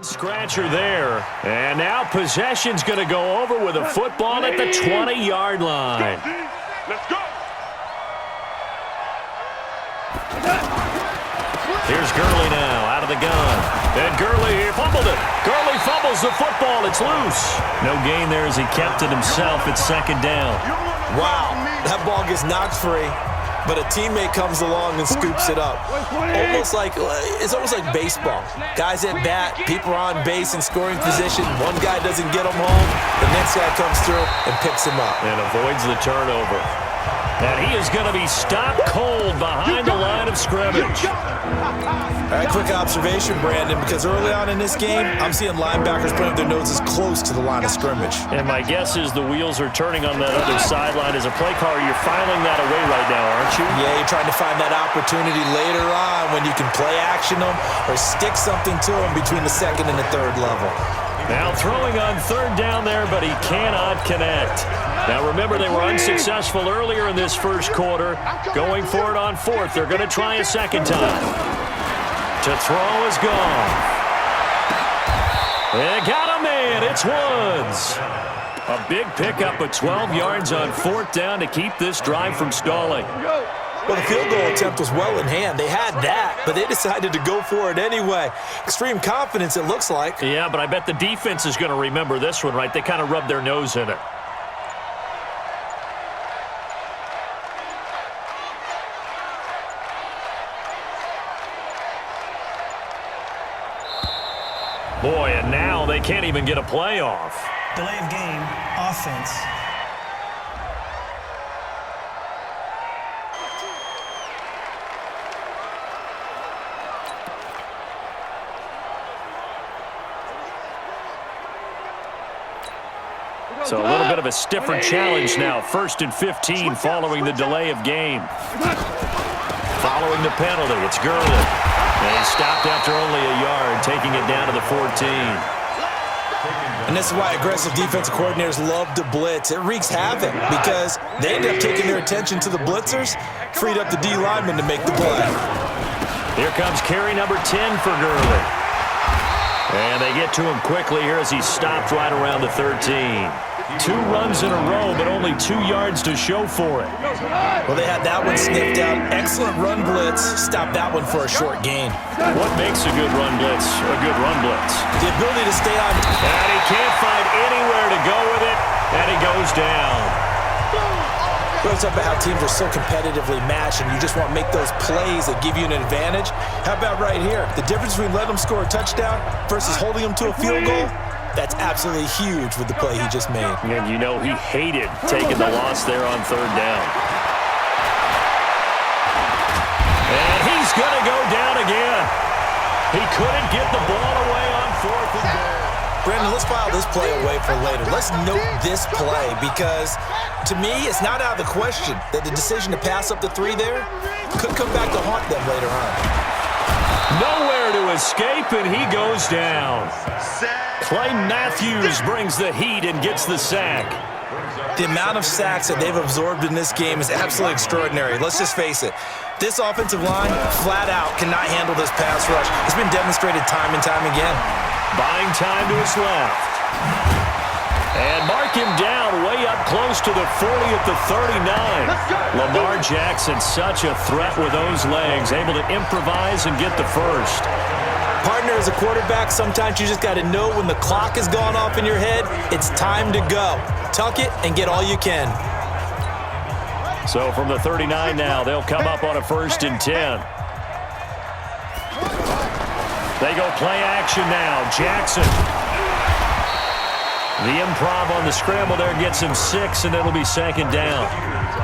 Scratcher there. And now possession's going to go over with a football at the 20-yard line. Let's go. Here's Gurley now out of the gun. And Gurley, he fumbled it. Gurley fumbles the football. It's loose. No gain there as he kept it himself at second down. Wow, that ball gets knocked free, but a teammate comes along and scoops it up. It's almost like baseball. Guys at bat, people are on base in scoring position. One guy doesn't get him home. The next guy comes through and picks him up. And avoids the turnover. And he is going to be stopped cold behind the line of scrimmage. All right, quick observation, Brandon, because early on in this game, I'm seeing linebackers putting their noses close to the line of scrimmage. And my guess is the wheels are turning on that other sideline. As a play caller, you're filing that away right now, aren't you? Yeah, you're trying to find that opportunity later on when you can play action them or stick something to them between the second and the third level. Now throwing on third down there, but he cannot connect. Now remember, they were unsuccessful earlier in this first quarter. Going for it on fourth. They're going to try a second time. To throw is gone. They got a man. It's Woods. A big pickup of 12 yards on fourth down to keep this drive from stalling. Well, the field goal attempt was well in hand. They had that, but they decided to go for it anyway. Extreme confidence, it looks like. Yeah, but I bet the defense is going to remember this one, right? They kind of rubbed their nose in it. Boy, and now they can't even get a play off. Delay of game, offense. So a little bit of a stiffer challenge now. 1st and 15 following the delay of game. Following the penalty, it's Gurley. And he stopped after only a yard, taking it down to the 14. And this is why aggressive defensive coordinators love to blitz. It wreaks havoc because they end up taking their attention to the blitzers, freed up the D lineman to make the play. Here comes carry number 10 for Gurley. And they get to him quickly here as he stopped right around the 13. 2 runs in a row, but only 2 yards to show for it. Well, they had that one sniffed out. Excellent run blitz. Stopped that one for a short gain. What makes a good run blitz a good run blitz? The ability to stay on. And he can't find anywhere to go with it, and he goes down. We always talk about how teams are so competitively matched, and you just want to make those plays that give you an advantage. How about right here? The difference between letting them score a touchdown versus holding them to a field goal, that's absolutely huge with the play he just made. And you know he hated taking the loss there on third down. And he's going to go down again. He couldn't get the ball away on 4th and goal. Brandon, let's file this play away for later. Let's note this play because, to me, it's not out of the question that the decision to pass up the 3 there could come back to haunt them later on. Nowhere to escape, and he goes down. Clay Matthews brings the heat and gets the sack. The amount of sacks that they've absorbed in this game is absolutely extraordinary. Let's just face it. This offensive line, flat out, cannot handle this pass rush. It's been demonstrated time and time again. Buying time to his left. And mark him down way up close to the 40 at the 39. Lamar Jackson, such a threat with those legs, able to improvise and get the first. Partner, as a quarterback, sometimes you just got to know when the clock has gone off in your head, it's time to go. Tuck it and get all you can. So from the 39 now, they'll come up on a 1st and 10. They go play action now. Jackson. The improv on the scramble there gets him 6, and it'll be 2nd down.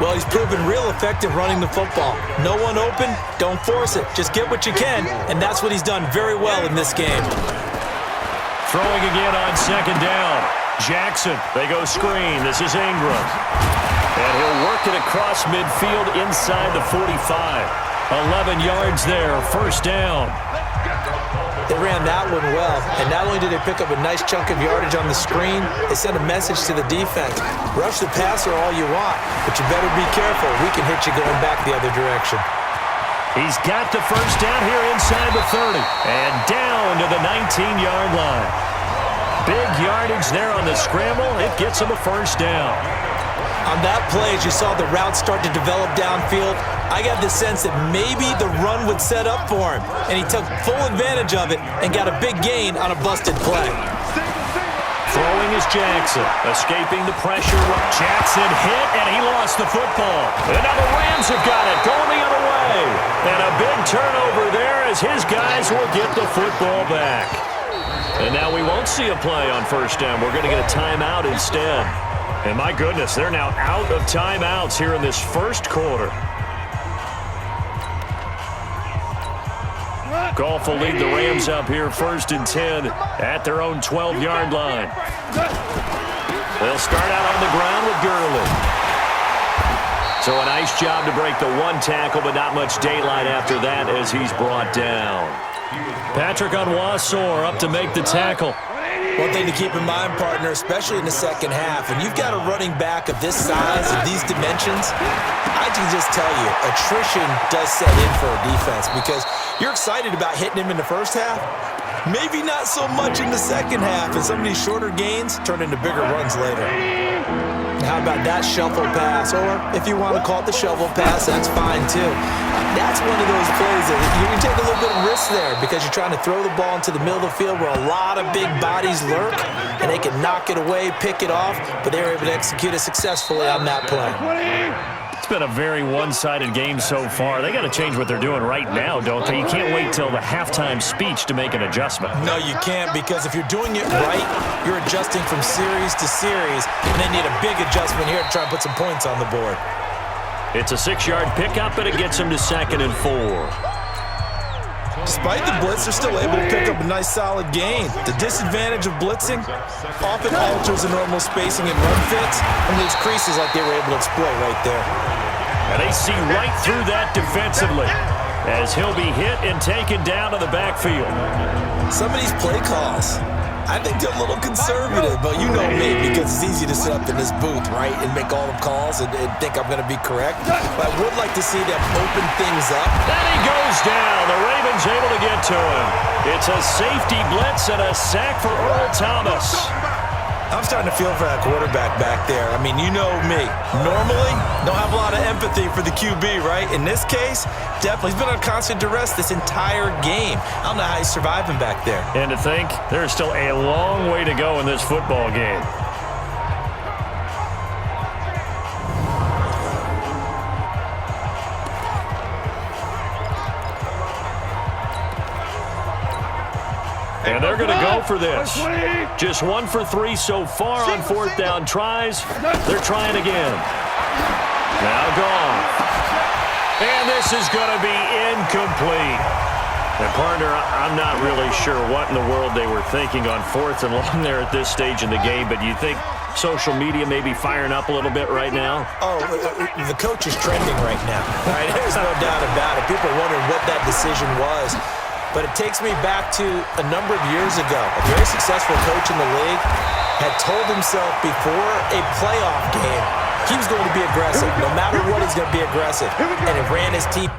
Well, he's proven real effective running the football. No one open, don't force it. Just get what you can, and that's what he's done very well in this game. Throwing again on 2nd down. Jackson, they go screen. This is Ingram. And he'll work it across midfield inside the 45. 11 yards there, 1st down. They ran that one well, and not only did they pick up a nice chunk of yardage on the screen, they sent a message to the defense. Rush the passer all you want, but you better be careful. We can hit you going back the other direction. He's got the first down here inside the 30. And down to the 19-yard line. Big yardage there on the scramble. It gets him a first down. On that play, as you saw the route start to develop downfield, I got the sense that maybe the run would set up for him. And he took full advantage of it and got a big gain on a busted play. Throwing is Jackson. Escaping the pressure. Jackson hit, and he lost the football. And now the Rams have got it. Going the other way. And a big turnover there as his guys will get the football back. And now we won't see a play on first down. We're going to get a timeout instead. And my goodness, they're now out of timeouts here in this first quarter. Goff will lead the Rams up here 1st and 10 at their own 12-yard line. They'll start out on the ground with Gurley. So a nice job to break the one tackle, but not much daylight after that as he's brought down. Patrick Onwuasor up to make the tackle. One thing to keep in mind, partner, especially in the second half, when you've got a running back of this size and these dimensions, I can just tell you, attrition does set in for a defense because you're excited about hitting him in the first half. Maybe not so much in the second half, and some of these shorter gains turn into bigger runs later. How about that shuffle pass? Or if you want to call it the shovel pass, that's fine too. That's one of those plays that you can take a little bit of risk there because you're trying to throw the ball into the middle of the field where a lot of big bodies lurk, and they can knock it away, pick it off, but they were able to execute it successfully on that play. It's been a very one-sided game so far. They got to change what they're doing right now, don't they? You can't wait till the halftime speech to make an adjustment. No, you can't, because if you're doing it right, you're adjusting from series to series, and they need a big adjustment here to try and put some points on the board. It's a 6-yard pickup, and it gets them to 2nd and 4. Despite the blitz, they're still able to pick up a nice solid gain. The disadvantage of blitzing often alters the normal spacing and run fits and leaves creases like they were able to exploit right there. And they see right through that defensively as he'll be hit and taken down to the backfield. Some of these play calls, I think they're a little conservative, but you know me, because it's easy to sit up in this booth, right, and make all the calls and think I'm going to be correct. But I would like to see them open things up. And he goes down. The Ravens able to get to him. It's a safety blitz and a sack for Earl Thomas. I'm starting to feel for that quarterback back there. I mean, you know me. Normally, don't have a lot of empathy for the QB, right? In this case, definitely. He's been on constant duress this entire game. I don't know how he's surviving back there. And to think, there's still a long way to go in this football game. And they're going to go for this. Just 1 for 3 so far on 4th down tries. They're trying again. Now gone. And this is going to be incomplete. And partner, I'm not really sure what in the world they were thinking on 4th and long there at this stage in the game, but do you think social media may be firing up a little bit right now? Oh, the coach is trending right now. Right? There's no doubt about it. People are wondering what that decision was. But it takes me back to a number of years ago. A very successful coach in the league had told himself before a playoff game he was going to be aggressive. No matter what, he's going to be aggressive. And it ran his team.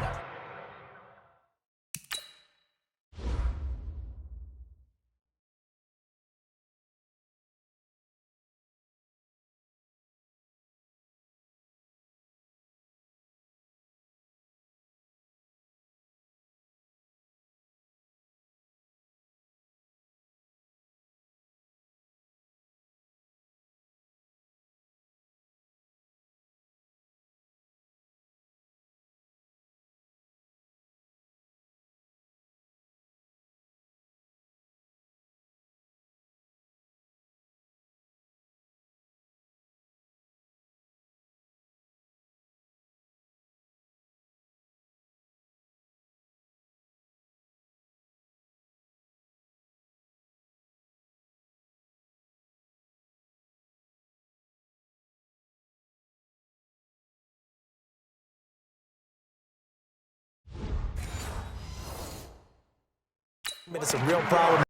It's a real problem.